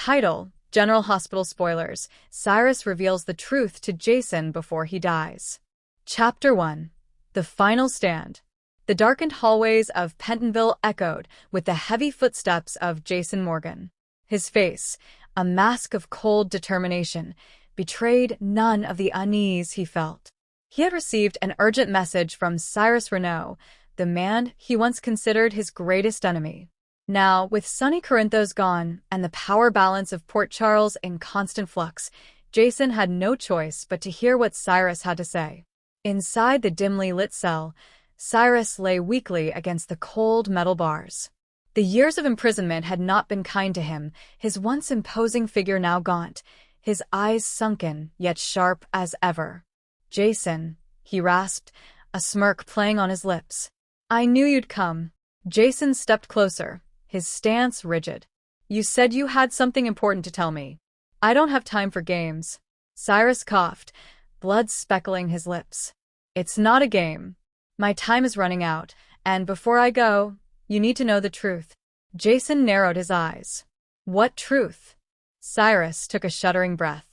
Title: General Hospital Spoilers. Cyrus reveals the truth to Jason before he dies. Chapter 1. The Final Stand. The darkened hallways of Pentonville echoed with the heavy footsteps of Jason Morgan. His face, a mask of cold determination, betrayed none of the unease he felt. He had received an urgent message from Cyrus Renaud, the man he once considered his greatest enemy. Now, with sunny Corinthos gone and the power balance of Port Charles in constant flux, Jason had no choice but to hear what Cyrus had to say. Inside the dimly lit cell, Cyrus lay weakly against the cold metal bars. The years of imprisonment had not been kind to him, his once imposing figure now gaunt, his eyes sunken yet sharp as ever. "Jason," he rasped, a smirk playing on his lips. "I knew you'd come." Jason stepped closer, his stance rigid. "You said you had something important to tell me. I don't have time for games." Cyrus coughed, blood speckling his lips. "It's not a game. My time is running out, and before I go, you need to know the truth." Jason narrowed his eyes. "What truth?" Cyrus took a shuddering breath.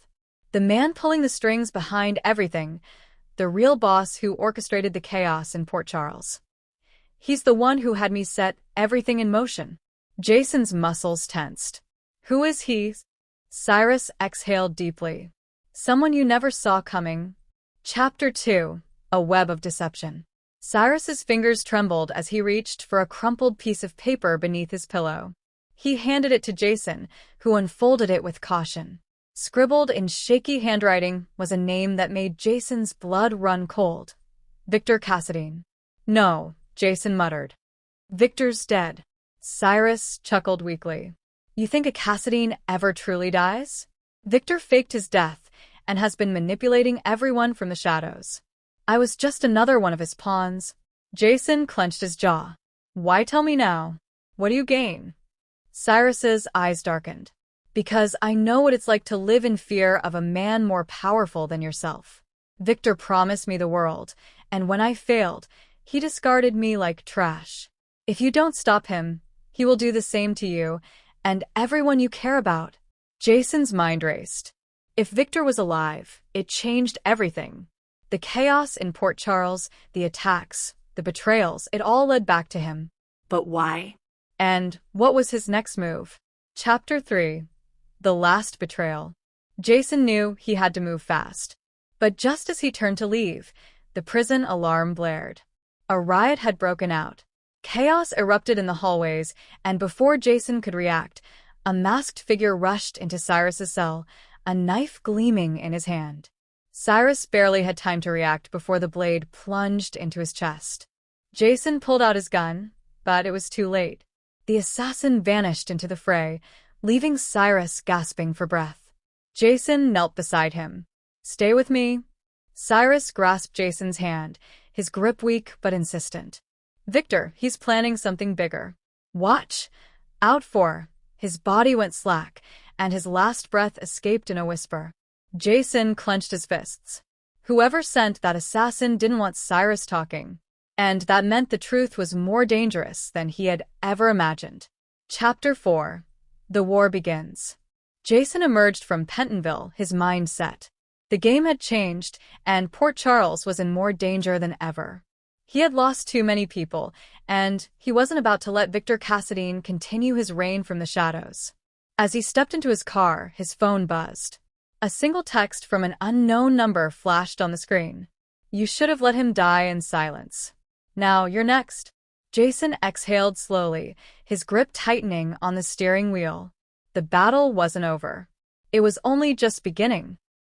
"The man pulling the strings behind everything, the real boss who orchestrated the chaos in Port Charles. He's the one who had me set everything in motion." Jason's muscles tensed. "Who is he?" Cyrus exhaled deeply. "Someone you never saw coming." Chapter 2. A Web of Deception. Cyrus's fingers trembled as he reached for a crumpled piece of paper beneath his pillow. He handed it to Jason, who unfolded it with caution. Scribbled in shaky handwriting was a name that made Jason's blood run cold. Victor Cassadine. "No," Jason muttered. "Victor's dead." Cyrus chuckled weakly. "You think a Cassadine ever truly dies? Victor faked his death and has been manipulating everyone from the shadows. I was just another one of his pawns." Jason clenched his jaw. "Why tell me now? What do you gain?" Cyrus's eyes darkened. "Because I know what it's like to live in fear of a man more powerful than yourself. Victor promised me the world, and when I failed, he discarded me like trash. If you don't stop him, he will do the same to you, and everyone you care about." Jason's mind raced. If Victor was alive, it changed everything. The chaos in Port Charles, the attacks, the betrayals, it all led back to him. But why? And what was his next move? Chapter 3. The Last Betrayal. Jason knew he had to move fast. But just as he turned to leave, the prison alarm blared. A riot had broken out. Chaos erupted in the hallways, and before Jason could react, a masked figure rushed into Cyrus's cell, a knife gleaming in his hand. Cyrus barely had time to react before the blade plunged into his chest. Jason pulled out his gun, but it was too late. The assassin vanished into the fray, leaving Cyrus gasping for breath. Jason knelt beside him. "Stay with me." Cyrus grasped Jason's hand, his grip weak but insistent. "Victor, he's planning something bigger. Watch out for." His body went slack, and his last breath escaped in a whisper. Jason clenched his fists. Whoever sent that assassin didn't want Cyrus talking, and that meant the truth was more dangerous than he had ever imagined. Chapter 4. The War Begins. Jason emerged from Pentonville, his mind set. The game had changed, and Port Charles was in more danger than ever. He had lost too many people, and he wasn't about to let Victor Cassadine continue his reign from the shadows. As he stepped into his car, his phone buzzed. A single text from an unknown number flashed on the screen. "You should have let him die in silence. Now you're next." Jason exhaled slowly, his grip tightening on the steering wheel. The battle wasn't over. It was only just beginning.